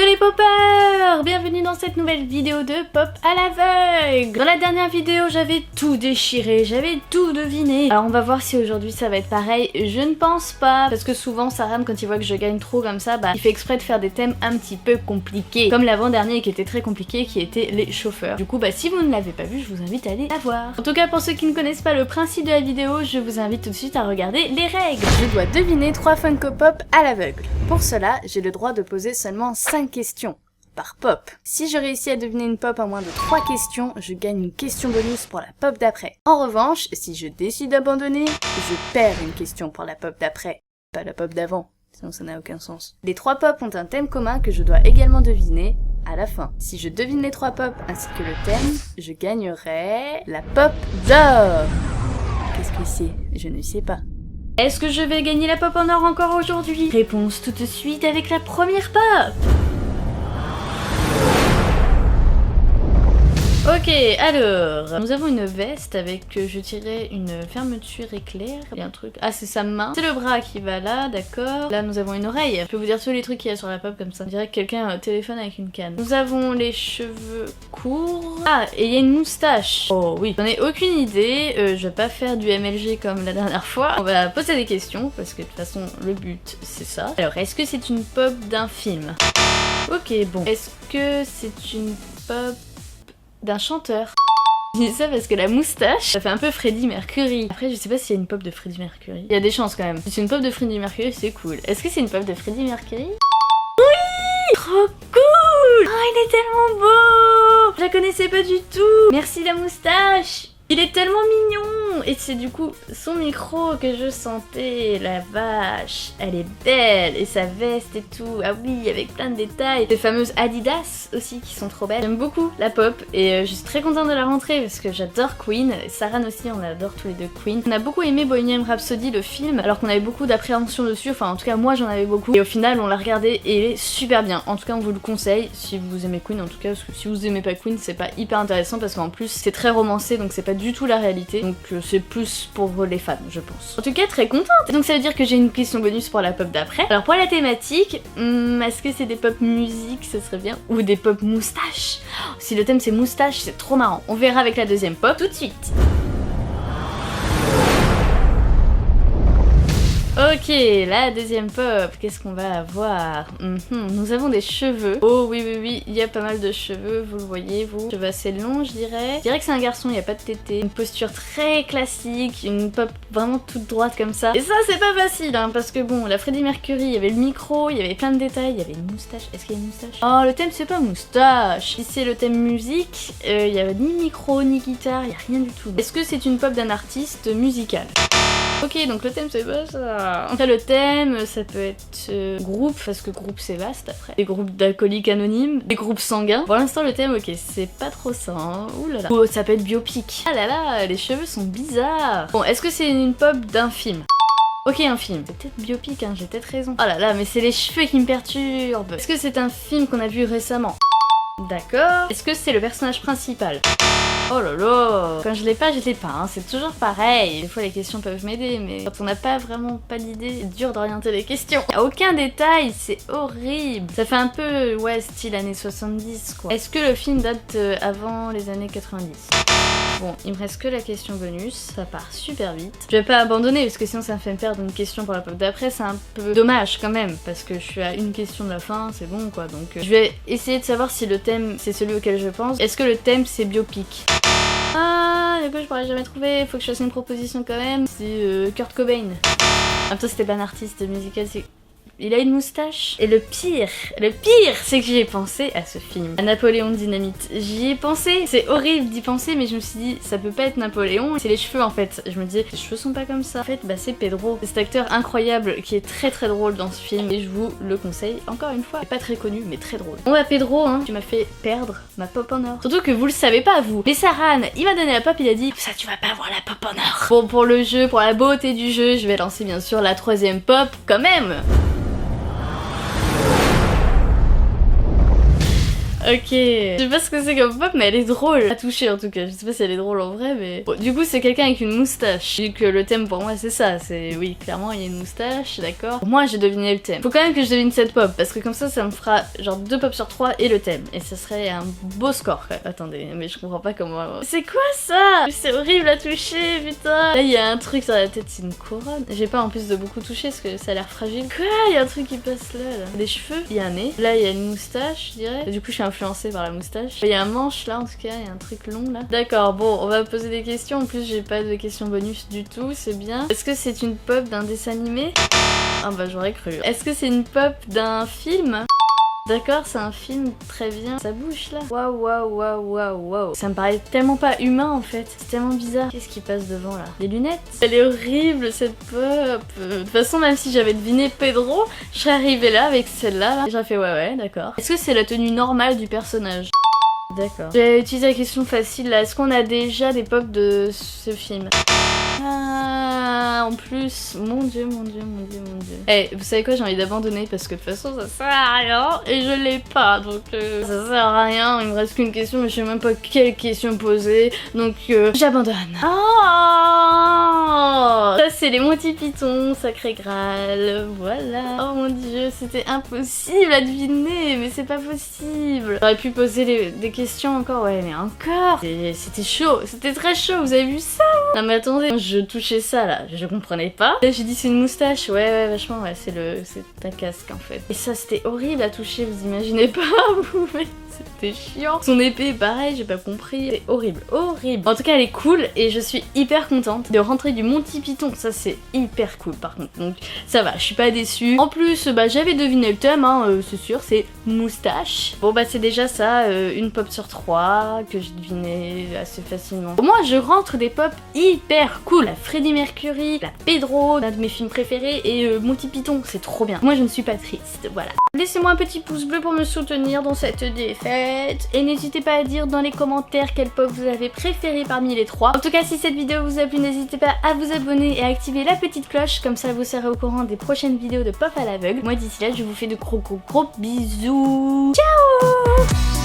Yo les poppers! Bienvenue dans cette nouvelle vidéo de pop à l'aveugle. Dans la dernière vidéo, j'avais tout déchiré, j'avais tout deviné. Alors on va voir si aujourd'hui ça va être pareil. Je ne pense pas, parce que souvent Saran, quand il voit que je gagne trop comme ça, il fait exprès de faire des thèmes un petit peu compliqués. Comme l'avant-dernier qui était très compliqué, qui était les chauffeurs. Du coup, si vous ne l'avez pas vu, je vous invite à aller la voir. En tout cas, pour ceux qui ne connaissent pas le principe de la vidéo, je vous invite tout de suite à regarder les règles. Je dois deviner 3 Funko Pop à l'aveugle. Pour cela, j'ai le droit de poser seulement 5 questions par pop. Si je réussis à deviner une pop en moins de 3 questions, je gagne une question bonus pour la pop d'après. En revanche, si je décide d'abandonner, je perds une question pour la pop d'après, pas la pop d'avant, sinon ça n'a aucun sens. Les 3 pop ont un thème commun que je dois également deviner à la fin. Si je devine les 3 pop ainsi que le thème, je gagnerai la pop d'or. Qu'est-ce que c'est? Je ne sais pas. Est-ce que je vais gagner la pop en or encore aujourd'hui? Réponse tout de suite avec la première pop. Ok, alors, nous avons une veste avec, je dirais, une fermeture éclair. Il y a un truc, ah c'est sa main. C'est le bras qui va là, d'accord. Là nous avons une oreille. Je peux vous dire tous les trucs qu'il y a sur la pop comme ça. On dirait que quelqu'un téléphone avec une canne. Nous avons les cheveux courts. Ah, et il y a une moustache. Oh oui, j'en ai aucune idée. Je vais pas faire du MLG comme la dernière fois. On va poser des questions parce que de toute façon le but c'est ça. Alors, est-ce que c'est une pop d'un film? Ok, bon. Est-ce que c'est une pop d'un chanteur? Je dis ça parce que la moustache, ça fait un peu Freddie Mercury. Après, je sais pas s'il y a une pop de Freddie Mercury. Il y a des chances quand même. Si c'est une pop de Freddie Mercury, c'est cool. Est-ce que c'est une pop de Freddie Mercury? Oui! Trop cool! Oh, il est tellement beau! Je la connaissais pas du tout. Merci la moustache! Il est tellement mignon! Et c'est du coup son micro que je sentais, la vache, elle est belle, et sa veste et tout, ah oui, avec plein de détails. Les fameuses Adidas aussi qui sont trop belles. J'aime beaucoup la pop, et je suis très contente de la rentrée parce que j'adore Queen, Saran aussi, on adore tous les deux Queen. On a beaucoup aimé Bohemian Rhapsody, le film, alors qu'on avait beaucoup d'appréhension dessus, enfin en tout cas moi j'en avais beaucoup, et au final on l'a regardé et il est super bien. En tout cas on vous le conseille si vous aimez Queen, en tout cas, parce que si vous aimez pas Queen c'est pas hyper intéressant parce qu'en plus c'est très romancé, donc c'est pas du tout la réalité, donc c'est plus pour les fans je pense. En tout cas très contente. Donc ça veut dire que j'ai une question bonus pour la pop d'après. Alors pour la thématique, est-ce que c'est des pop musique, ce serait bien, ou des pop moustache? Si le thème c'est moustache, c'est trop marrant. On verra avec la deuxième pop tout de suite. Ok, la deuxième pop, qu'est-ce qu'on va avoir? Nous avons des cheveux. Oh oui, oui, oui, il y a pas mal de cheveux, vous le voyez, vous. Cheveux assez longs, je dirais. Je dirais que c'est un garçon, il n'y a pas de tété. Une posture très classique, une pop vraiment toute droite comme ça. Et ça, c'est pas facile, hein, parce que bon, la Freddie Mercury, il y avait le micro, il y avait plein de détails, il y avait une moustache. Est-ce qu'il y a une moustache? Oh, le thème, c'est pas moustache. Si c'est le thème musique, il y a ni micro, ni guitare, il y a rien du tout. Est-ce que c'est une pop d'un artiste musical? Ok, donc le thème c'est pas ça. Après le thème, ça peut être groupe, parce que groupe c'est vaste après. Des groupes d'alcooliques anonymes, des groupes sanguins. Pour l'instant le thème, ok, c'est pas trop ça, hein. Ouh là là. Oh, ça peut être biopic. Ah là là, les cheveux sont bizarres. Bon, est-ce que c'est une pop d'un film? Ok, un film. C'est peut-être biopic, hein, j'ai peut-être raison. Oh là là, mais c'est les cheveux qui me perturbent. Est-ce que c'est un film qu'on a vu récemment? D'accord. Est-ce que c'est le personnage principal? Oh là là, quand je l'ai pas, hein. C'est toujours pareil. Des fois les questions peuvent m'aider, mais quand on n'a pas vraiment pas d'idée, c'est dur d'orienter les questions. Y a aucun détail, c'est horrible. Ça fait un peu, ouais, style années 70 quoi. Est-ce que le film date avant les années 90? Bon, il me reste que la question bonus, ça part super vite. Je vais pas abandonner parce que sinon ça me fait perdre une question pour la pop d'après, c'est un peu dommage quand même, parce que je suis à une question de la fin, c'est bon quoi, donc je vais essayer de savoir si le thème c'est celui auquel je pense. Est-ce que le thème c'est biopic? Ah, du coup je pourrais jamais trouver, faut que je fasse une proposition quand même. C'est Kurt Cobain. En même temps c'était pas un artiste musical, c'est... Il a une moustache. Et le pire, c'est que j'y ai pensé à ce film. À Napoléon Dynamite. J'y ai pensé. C'est horrible d'y penser, mais je me suis dit, ça peut pas être Napoléon. C'est les cheveux en fait. Je me dis, les cheveux sont pas comme ça. En fait, c'est Pedro. C'est cet acteur incroyable qui est très très drôle dans ce film. Et je vous le conseille encore une fois. Il est pas très connu, mais très drôle. Bon bah Pedro, hein, tu m'as fait perdre ma pop en or. Surtout que vous le savez pas, vous. Mais Saran, il m'a donné la pop, il a dit, ça tu vas pas avoir la pop en or. Bon, pour le jeu, pour la beauté du jeu, je vais lancer bien sûr la troisième pop quand même. Ok. Je sais pas ce que c'est comme pop, mais elle est drôle à toucher en tout cas. Je sais pas si elle est drôle en vrai, mais... Bon, du coup, c'est quelqu'un avec une moustache. Vu que le thème pour moi, c'est ça. C'est... Oui, clairement, il y a une moustache, d'accord. Pour moi, j'ai deviné le thème. Faut quand même que je devine cette pop, parce que comme ça me fera genre 2 pop sur 3 et le thème. Et ça serait un beau score, quoi. Attendez, mais je comprends pas comment... C'est quoi ça? C'est horrible à toucher, putain. Là, il y a un truc sur la tête, c'est une couronne. J'ai pas en plus de beaucoup toucher, parce que ça a l'air fragile. Quoi? Il y a un truc qui passe là. Des cheveux, il y a un nez. Là, il y a une moustache, je dirais. Et du coup, je suis influencée par la moustache. Il y a un manche là, en tout cas, il y a un truc long là. D'accord, bon, on va poser des questions. En plus, j'ai pas de questions bonus du tout, c'est bien. Est-ce que c'est une pop d'un dessin animé? Ah bah, j'aurais cru. Est-ce que c'est une pop d'un film? D'accord, c'est un film, très bien. Ça bouge là. Waouh, waouh, waouh, waouh, waouh. Ça me paraît tellement pas humain en fait. C'est tellement bizarre. Qu'est-ce qui passe devant là? Des lunettes? Elle est horrible cette pop. De toute façon, même si j'avais deviné Pedro, je serais arrivée là avec celle-là. Là. Et j'aurais fait ouais, d'accord. Est-ce que c'est la tenue normale du personnage? D'accord. J'ai utilisé la question facile là. Est-ce qu'on a déjà des pop de ce film? Ah, en plus, mon dieu. Eh, vous savez quoi, j'ai envie d'abandonner parce que de toute façon ça sert à rien et je l'ai pas, donc ça sert à rien, il me reste qu'une question mais je sais même pas quelle question poser, donc j'abandonne. Oh, ça c'est les Monty Python, Sacré Graal, voilà. Oh mon dieu, c'était impossible à deviner, mais c'est pas possible. J'aurais pu poser des questions encore, ouais mais encore. C'était chaud, c'était très chaud, vous avez vu ça? Non mais attendez, je touchais ça là, je comprenais pas. Là j'ai dit c'est une moustache, ouais vachement, ouais c'est un casque en fait. Et ça c'était horrible à toucher, vous imaginez pas vous, mais c'était chiant. Son épée pareil, j'ai pas compris, c'est horrible. En tout cas elle est cool et je suis hyper contente de rentrer du Monty Python, ça c'est hyper cool par contre, donc ça va, je suis pas déçue. En plus bah j'avais deviné le thème, hein, c'est sûr, c'est moustache. Bon bah c'est déjà ça, une pop sur 3 que j'ai deviné assez facilement. Pour moi je rentre des pop hyper cool, la Freddie Mercury, la Pedro, l'un de mes films préférés et Monty Python, c'est trop bien. Moi je ne suis pas triste, voilà. Laissez-moi un petit pouce bleu pour me soutenir dans cette défaite et n'hésitez pas à dire dans les commentaires quelle pop vous avez préféré parmi les 3. En tout cas si cette vidéo vous a plu, n'hésitez pas à vous abonner et à activer la petite cloche, comme ça vous serez au courant des prochaines vidéos de pop à l'aveugle. Moi d'ici là je vous fais de gros bisous. Ciao.